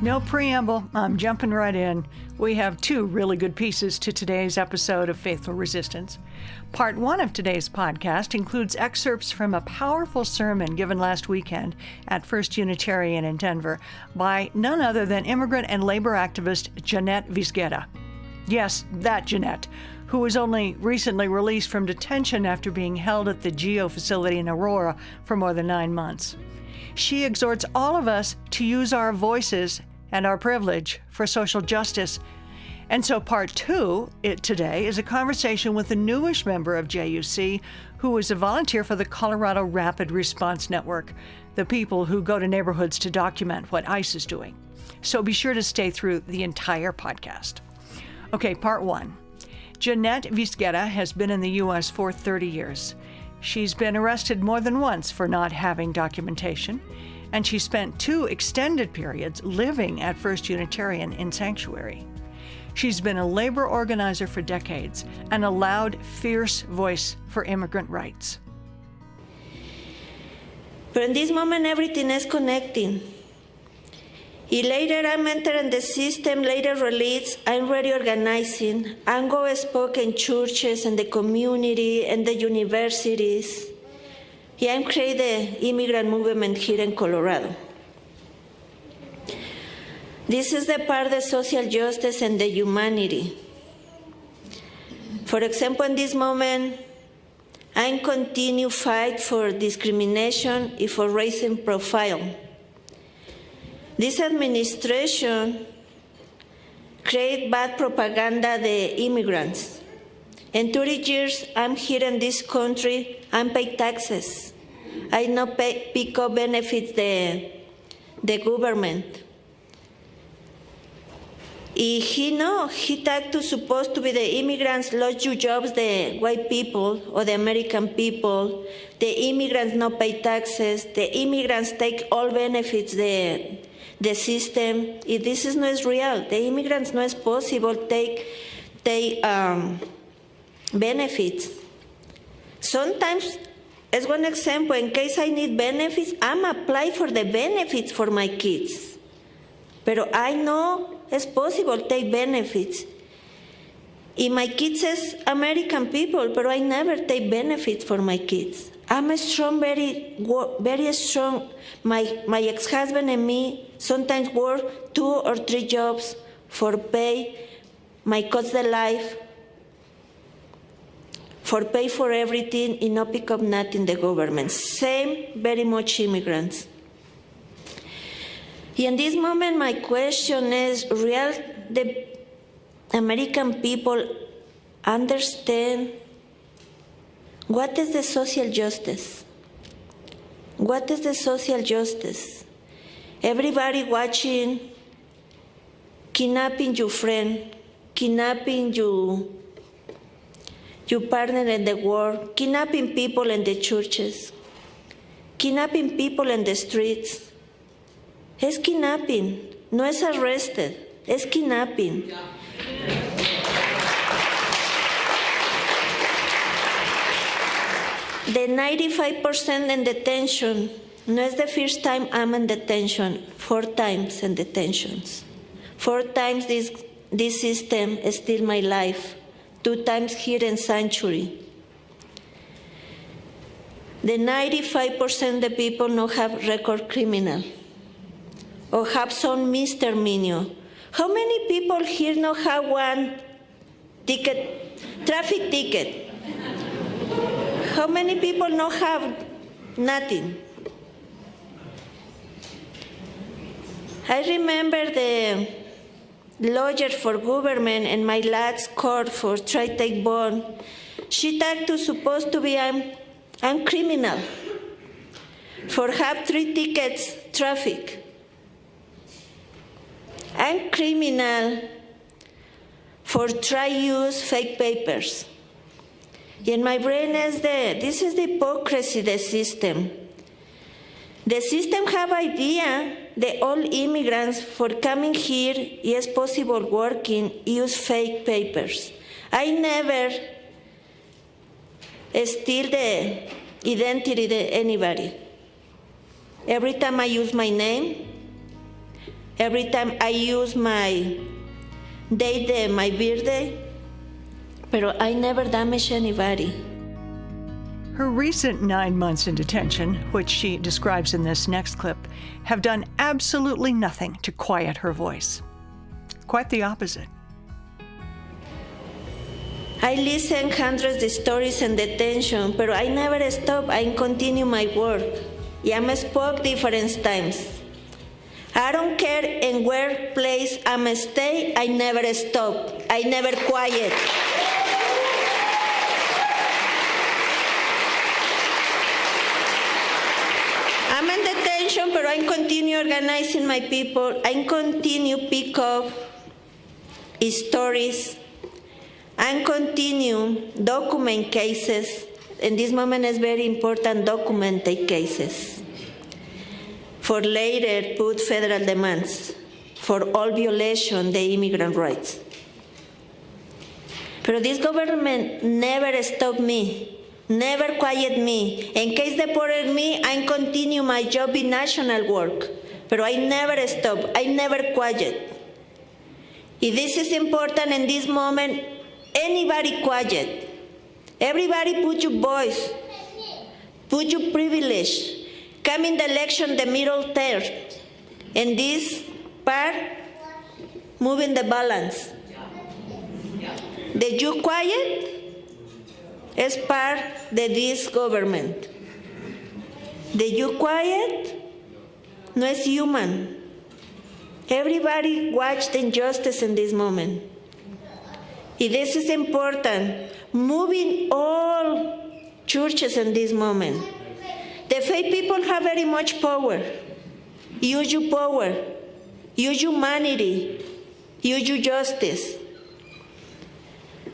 No preamble, I'm jumping right in. We have two really good pieces to today's episode of Faithful Resistance. Part one of today's podcast includes excerpts from a powerful sermon given last weekend at First Unitarian in Denver by none other than immigrant and labor activist Jeanette Vizguerra. Yes, that Jeanette, who was only recently released from detention after being held at the GEO facility in Aurora for more than 9 months. She exhorts all of us to use our voices and our privilege for social justice. And so part two today is a conversation with a newish member of JUC who is a volunteer for the Colorado Rapid Response Network, the people who go to neighborhoods to document what ICE is doing. So be sure to stay through the entire podcast. Okay, part one. Jeanette Vizguerra has been in the U.S. for 30 years. She's been arrested more than once for not having documentation, and she spent 2 extended periods living at First Unitarian in sanctuary. She's been a labor organizer for decades and a loud, fierce voice for immigrant rights. But in this moment, everything is connecting. Later I'm entering the system, later released, I'm reorganizing. I'm going to speak in churches and the community and the universities. I'm creating the immigrant movement here in Colorado. This is the part of the social justice and the humanity. For example, in this moment, I continue fight for discrimination and for racial profile. This administration create bad propaganda the immigrants. In 30 years, I'm here in this country, I pay taxes. I not pick up benefits the government. He talked to supposed to be the immigrants lost your jobs, the white people or the American people. The immigrants not pay taxes. The immigrants take all benefits the system. If this is not real, the immigrants not is possible take benefits. Sometimes, as one example, in case I need benefits, I'm apply for the benefits for my kids. But I know it's possible take benefits. If my kids is American people, but I never take benefits for my kids. I'm a strong, very strong. My ex-husband and me sometimes work 2 or 3 jobs for pay my cost of life, for pay for everything, and not pick up nothing the government. Same, very much immigrants. In this moment, my question is, real the American people understand what is the social justice? What is the social justice? Everybody watching, kidnapping your friend, kidnapping your partner in the war, kidnapping people in the churches, kidnapping people in the streets. Es kidnapping, no es arrested, es kidnapping. The 95% in detention, no es the first time I'm in detention, 4 times in detentions. 4 times this system steal my life, 2 times here in sanctuary. The 95% of the people no have record criminal or have some misdemeanor. How many people here no have one ticket, traffic ticket? How many people no have nothing? I remember the lawyer for government in my last court for try take bond. She talked to supposed to be I'm criminal for have 3 tickets traffic. I'm criminal for try use fake papers. And my brain is this is the hypocrisy, the system. The system have idea that all immigrants for coming here is possible working use fake papers. I never steal the identity of anybody. Every time I use my name, every time I use my date, my birthday, but I never damage anybody. Her recent 9 months in detention, which she describes in this next clip, have done absolutely nothing to quiet her voice. Quite the opposite. I listen hundreds of stories in detention, but I never stop. I continue my work. I spoke different times. I don't care in where place I'm stay. I never stop. I never quiet. I'm in detention, but I continue organizing my people. I continue pick up stories. I continue document cases. In this moment, it's very important document the cases. For later, put federal demands for all violation the immigrant rights. But this government never stopped me, never quiet me. In case deported me, I continue my job in national work. But I never stop, I never quiet. If this is important in this moment, anybody quiet. Everybody put your voice, put your privilege. Come in the election, the middle term. And this part, moving the balance. The you quiet is part of this government. The you quiet no is human. Everybody watch the injustice in this moment. If this is important, moving all churches in this moment. The faith people have very much power. Use your power. Use humanity. Use your justice.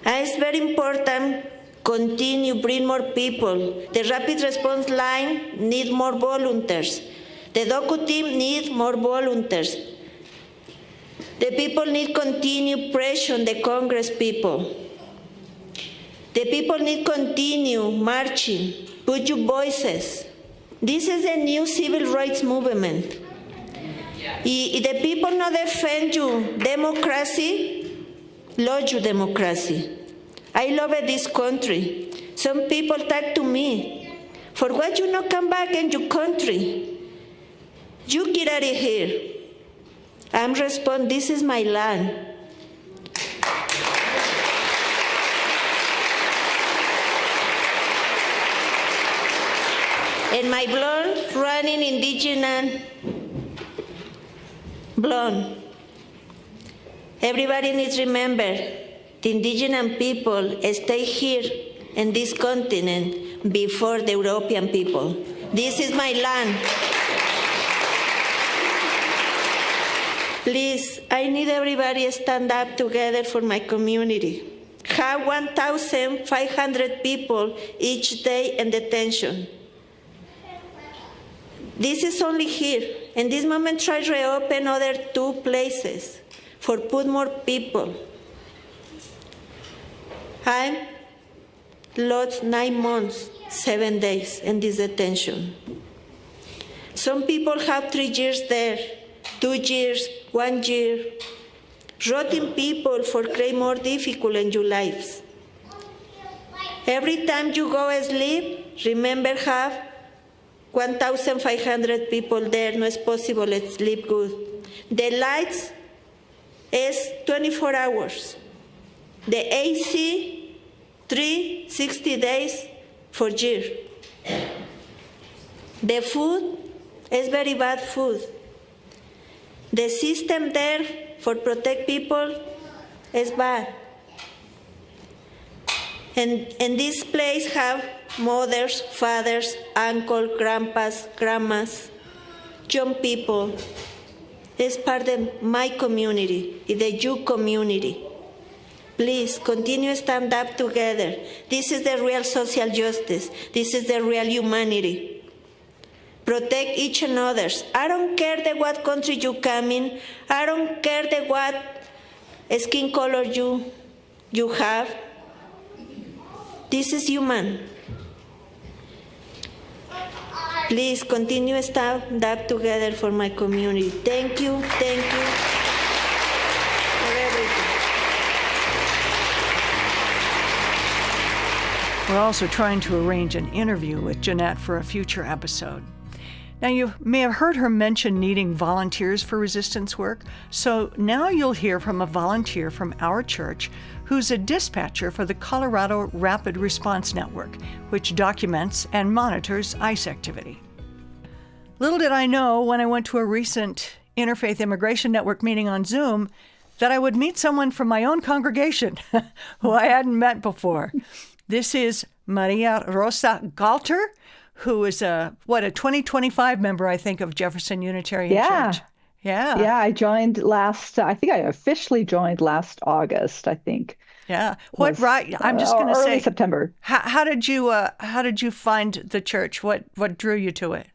And it's very important, continue, bring more people. The rapid response line needs more volunteers. The DOCU team needs more volunteers. The people need continue pressure on the Congress people. The people need continue marching, put your voices. This is a new civil rights movement. If the people not defend you democracy, love your democracy. I love this country. Some people talk to me, for what you not come back in your country? You get out of here. I'm respond, this is my land. And my blonde running indigenous blonde. Everybody needs to remember, the indigenous people stay here in this continent before the European people. This is my land. Please, I need everybody to stand up together for my community. Have 1,500 people each day in detention. This is only here. In this moment, try to reopen other 2 places for put more people. I lost 9 months, 7 days in this detention. Some people have 3 years there, 2 years, 1 year. Rotting people for create more difficult in your lives. Every time you go sleep, remember have 1,500 people there, no es possible to sleep good. The lights is 24 hours. The AC, 360 days for year. The food is very bad food. The system there for protect people is bad. And this place have mothers, fathers, uncles, grandpas, grandmas, young people. It's part of my community, the you community. Please continue to stand up together. This is the real social justice. This is the real humanity. Protect each and others. I don't care the what country you come in. I don't care the what skin color you have. This is human. Please continue stand up together for my community. Thank you for everything. We're also trying to arrange an interview with Jeanette for a future episode. Now, you may have heard her mention needing volunteers for resistance work, so now you'll hear from a volunteer from our church who's a dispatcher for the Colorado Rapid Response Network, which documents and monitors ICE activity. Little did I know when I went to a recent Interfaith Immigration Network meeting on Zoom that I would meet someone from my own congregation who I hadn't met before. This is Maria Rosa Galter, who is a 2025 member, I think, of Jefferson Unitarian Church. Yeah, I joined I think I officially joined last August, I think. Yeah. I'm just going to say, early September. How did you find the church? What drew you to it?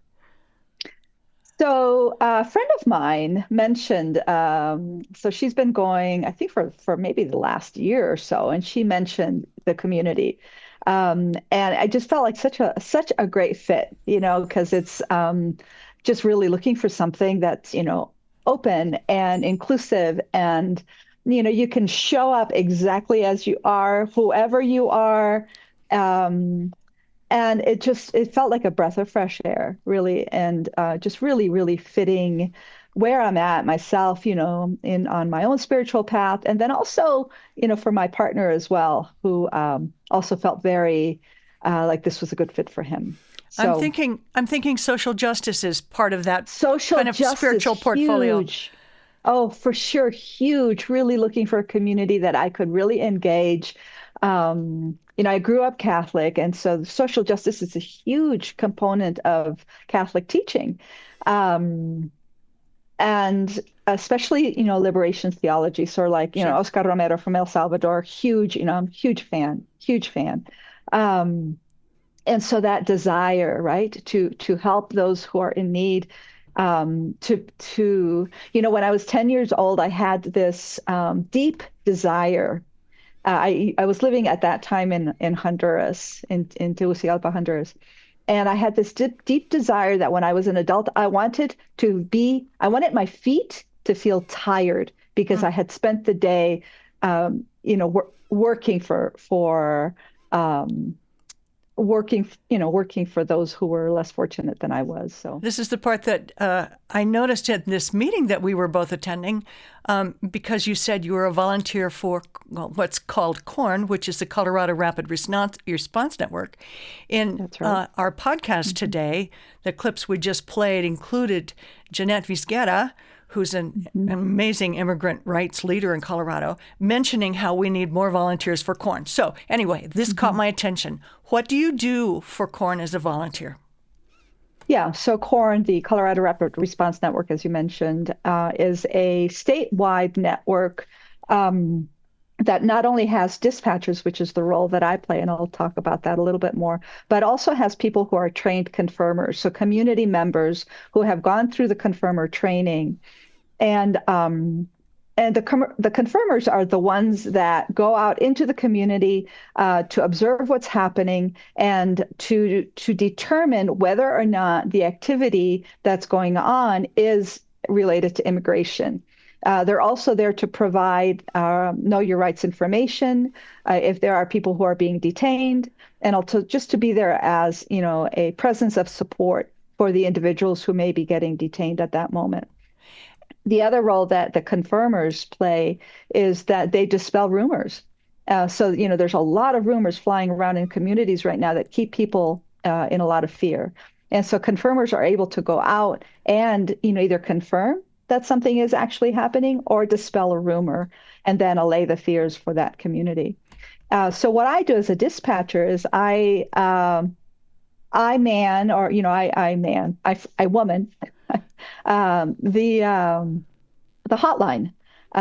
So a friend of mine mentioned, so she's been going, I think for maybe the last year or so, and she mentioned the community. And I just felt like such a great fit, because it's just really looking for something that's, open and inclusive, and, you can show up exactly as you are, whoever you are. And it felt like a breath of fresh air, really, and just really, really fitting where I'm at myself, on my own spiritual path, and then also, for my partner as well, who also felt very like this was a good fit for him. So, I'm thinking social justice is part of that social kind of justice, spiritual portfolio. Huge. Oh, for sure, huge. Really looking for a community that I could really engage. I grew up Catholic, and so social justice is a huge component of Catholic teaching. And especially, liberation theology. So like, Sure. Oscar Romero from El Salvador, huge, I'm huge fan. And so that desire, right, to help those who are in need, when I was 10 years old, I had this deep desire. I was living at that time in Honduras, in Tegucigalpa, Honduras. And I had this deep desire that when I was an adult, I wanted my feet to feel tired because I had spent the day, working for those who were less fortunate than I was. So this is the part that I noticed at this meeting that we were both attending, because you said you were a volunteer for what's called CORN, which is the Colorado Rapid Response Network. In That's right. Our podcast today, the clips we just played included Jeanette Vizguerra, who's an amazing immigrant rights leader in Colorado, mentioning how we need more volunteers for CORN. So anyway, this caught my attention. What do you do for CORN as a volunteer? Yeah, so CORN, the Colorado Rapid Response Network, as you mentioned, is a statewide network that not only has dispatchers, which is the role that I play, and I'll talk about that a little bit more, but also has people who are trained confirmers, so community members who have gone through the confirmer training. And the confirmers are the ones that go out into the community to observe what's happening and to determine whether or not the activity that's going on is related to immigration. They're also there to provide know your rights information if there are people who are being detained, and also just to be there as a presence of support for the individuals who may be getting detained at that moment. The other role that the confirmers play is that they dispel rumors. So there's a lot of rumors flying around in communities right now that keep people in a lot of fear. And so confirmers are able to go out and either confirm that something is actually happening or dispel a rumor and then allay the fears for that community. So what I do as a dispatcher is I woman the hotline.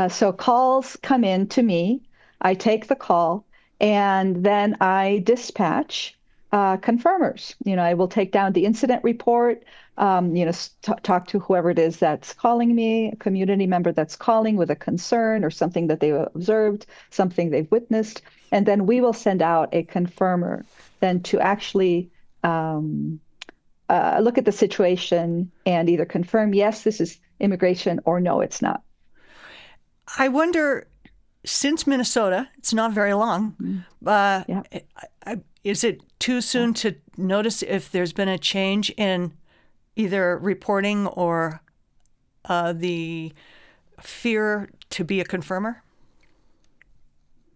So calls come in to me. I take the call and then I dispatch confirmers. I will take down the incident report, talk to whoever it is that's calling me, a community member that's calling with a concern or something that they observed, something they've witnessed, and then we will send out a confirmer then to actually look at the situation and either confirm, yes, this is immigration, or no, it's not. I wonder, since Minnesota, it's not very long, Yeah. is it too soon to notice if there's been a change in either reporting or the fear to be a confirmer?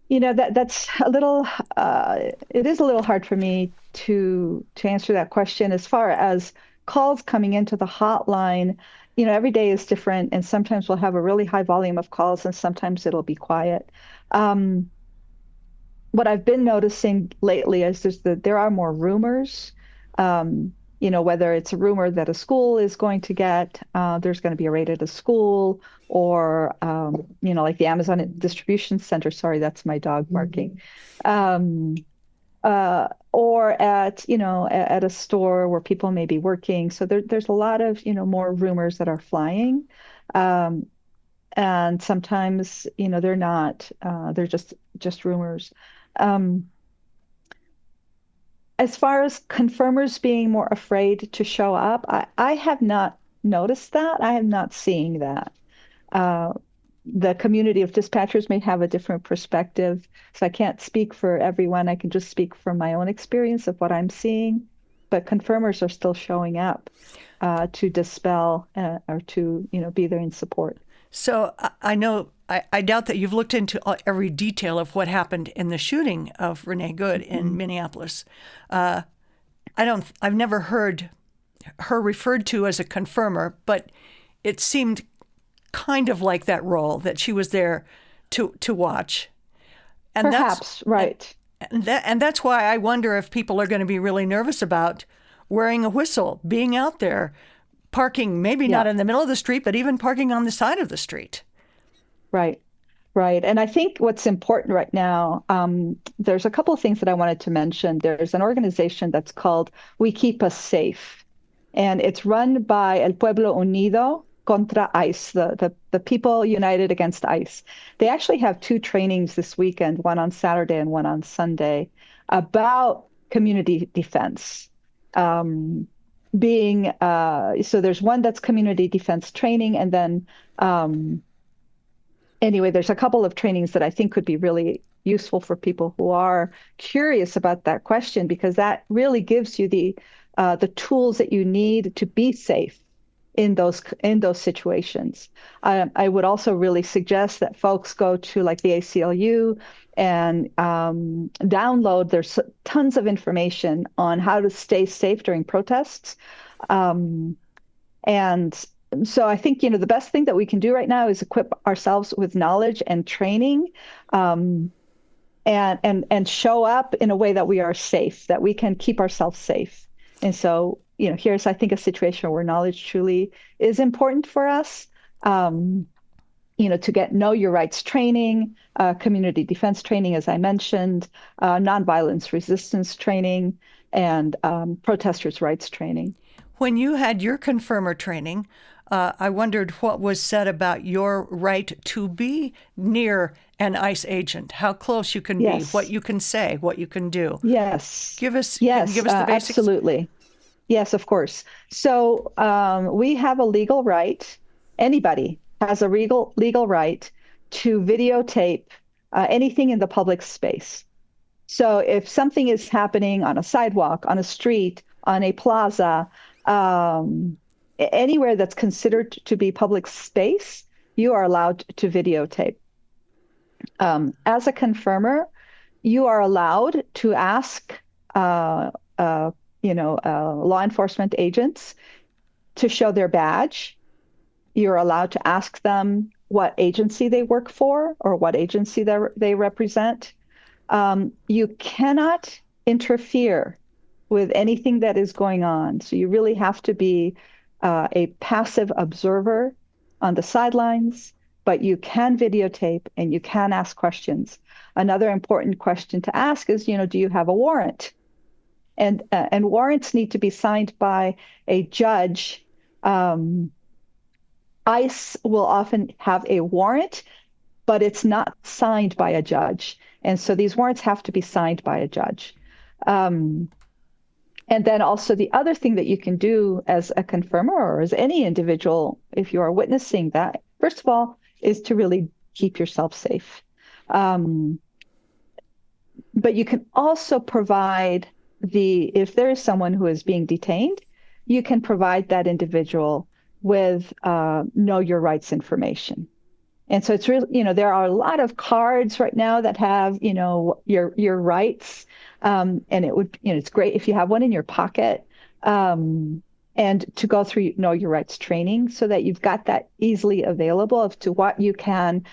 That's a little, it is a little hard for me to answer that question. As far as calls coming into the hotline, every day is different, and sometimes we'll have a really high volume of calls, and sometimes it'll be quiet. What I've been noticing lately is there are more rumors. Whether it's a rumor that a school is going to get, there's going to be a raid at a school, or like the Amazon distribution center. Sorry, that's my dog barking. Or at a store where people may be working. So there's a lot of more rumors that are flying. And sometimes they're not, they're just rumors. um, as far as confirmers being more afraid to show up, I have not noticed that. I am not seeing that. uh, the community of dispatchers may have a different perspective, so I can't speak for everyone. I can just speak from my own experience of what I'm seeing, but confirmers are still showing up to dispel or to be there in support. So I know, I doubt that you've looked into every detail of what happened in the shooting of Renee Good in Minneapolis. I've never heard her referred to as a confirmer, but it seemed kind of like that role, that she was there to watch. And Perhaps, right. And that's why I wonder if people are going to be really nervous about wearing a whistle, being out there, parking, maybe not in the middle of the street, but even parking on the side of the street. Right. Right. And I think what's important right now, there's a couple of things that I wanted to mention. There's an organization that's called We Keep Us Safe, and it's run by El Pueblo Unido contra ICE, the people united against ICE. They actually have two trainings this weekend, one on Saturday and one on Sunday, about community defense. So there's one that's community defense training, and then anyway, there's a couple of trainings that I think could be really useful for people who are curious about that question, because that really gives you the tools that you need to be safe in those situations. I would also really suggest that folks go to like the ACLU and download. There's tons of information on how to stay safe during protests. And so I think, the best thing that we can do right now is equip ourselves with knowledge and training, and show up in a way that we are safe, that we can keep ourselves safe. And so, here's, I think, a situation where knowledge truly is important for us, to get know your rights training, community defense training, as I mentioned, nonviolence resistance training, and protesters' rights training. When you had your confirmer training, I wondered what was said about your right to be near an ICE agent, how close you can be, what you can say, what you can do. Yes. Give us the basics. Absolutely. Yes, of course. So we have a legal right. Anybody has a legal right to videotape anything in the public space. So if something is happening on a sidewalk, on a street, on a plaza, anywhere that's considered to be public space, you are allowed to videotape. As a confirmer, you are allowed to ask law enforcement agents to show their badge. You're allowed to ask them what agency they work for or what agency they represent. You cannot interfere with anything that is going on. So you really have to be a passive observer on the sidelines, but you can videotape and you can ask questions. Another important question to ask is, do you have a warrant? And warrants need to be signed by a judge. ICE will often have a warrant, but it's not signed by a judge. And so these warrants have to be signed by a judge. And then also the other thing that you can do as a confirmer or as any individual, if you are witnessing that, first of all, is to really keep yourself safe. But you can also provide if there is someone who is being detained, you can provide that individual with know your rights information. And so it's really, there are a lot of cards right now that have, your rights. And it would, it's great if you have one in your pocket, and to go through know your rights training so that you've got that easily available as to what you can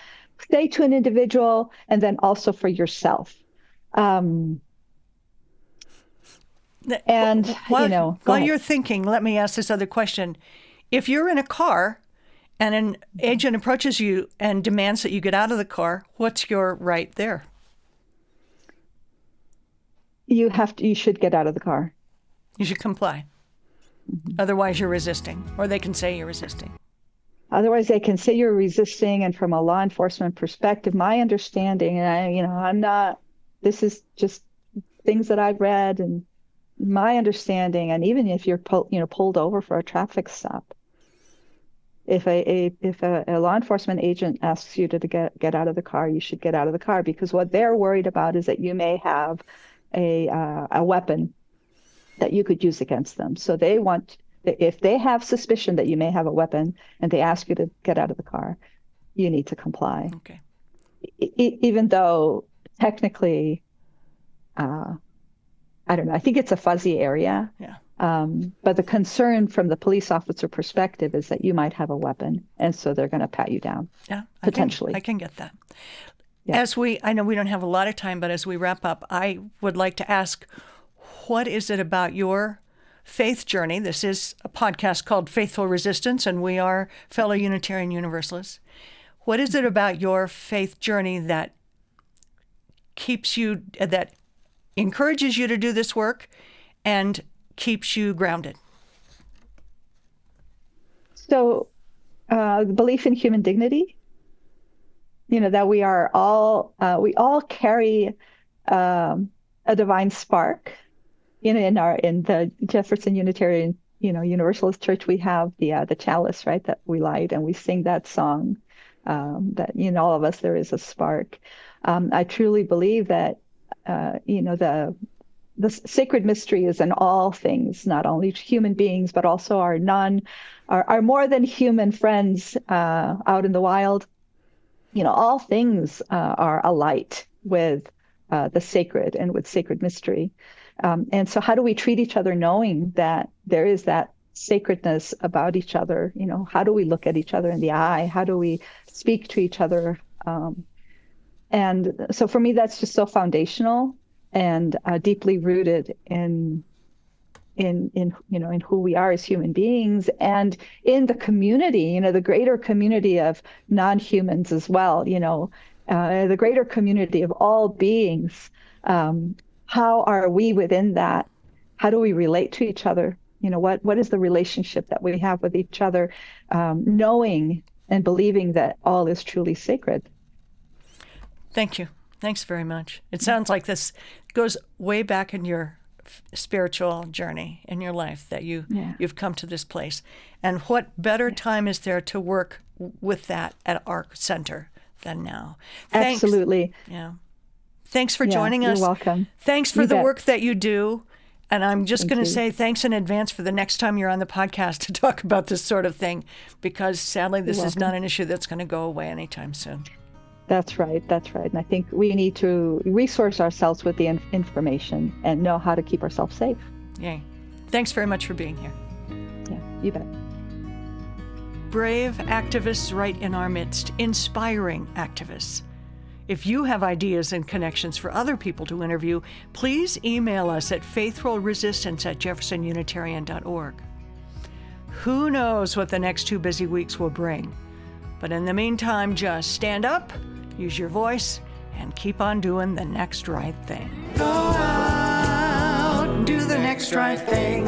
say to an individual and then also for yourself. And, while you're thinking, let me ask this other question. If you're in a car and an agent approaches you and demands that you get out of the car, what's your right there? You should get out of the car. You should comply. Mm-hmm. Otherwise, you're resisting, or they can say you're resisting. Otherwise, they can say you're resisting. And from a law enforcement perspective, my understanding, and I'm not, this is just things that I've read, and my understanding, and even if you're pulled over for a traffic stop, if a law enforcement agent asks you to get out of the car, you should get out of the car, because what they're worried about is that you may have a weapon that you could use against them. So they want, if they have suspicion that you may have a weapon and they ask you to get out of the car, you need to comply. Okay. Even though technically, I don't know, I think it's a fuzzy area. Yeah. But the concern from the police officer perspective is that you might have a weapon, and so they're going to pat you down. Yeah, potentially. I can get that. Yeah. I know we don't have a lot of time, but as we wrap up, I would like to ask, what is it about your faith journey? This is a podcast called Faithful Resistance, and we are fellow Unitarian Universalists. What is it about your faith journey that that encourages you to do this work and keeps you grounded? So, the belief in human dignity, that we all carry a divine spark. In the Jefferson Unitarian, Universalist Church, we have the chalice, right, that we light, and we sing that song, that in all of us there is a spark. I truly believe that, the sacred mystery is in all things, not only human beings, but also our more than human friends out in the wild. All things are alight with the sacred and with sacred mystery. And so how do we treat each other knowing that there is that sacredness about each other? How do we look at each other in the eye? How do we speak to each other? And so for me, that's just so foundational and deeply rooted in who we are as human beings, and in the community, the greater community of non-humans as well, the greater community of all beings. How are we within that? How do we relate to each other? What is the relationship that we have with each other, knowing and believing that all is truly sacred? Thank you. Thanks very much. It sounds like this goes way back in your spiritual journey in your life, that you've come to this place. And what better time is there to work with that at our center than now? Thanks. Absolutely. Yeah. Thanks for joining us. You're welcome. Thanks for the work that you do. And I'm just going to say thanks in advance for the next time you're on the podcast to talk about this sort of thing, because sadly this is not an issue that's going to go away anytime soon. That's right. And I think we need to resource ourselves with the information and know how to keep ourselves safe. Yay. Thanks very much for being here. Yeah, you bet. Brave activists right in our midst, inspiring activists. If you have ideas and connections for other people to interview, please email us at faithfulresistance@jeffersonunitarian.org. Who knows what the next 2 busy weeks will bring? But in the meantime, just stand up, use your voice, and keep on doing the next right thing. Go out and do the next right thing.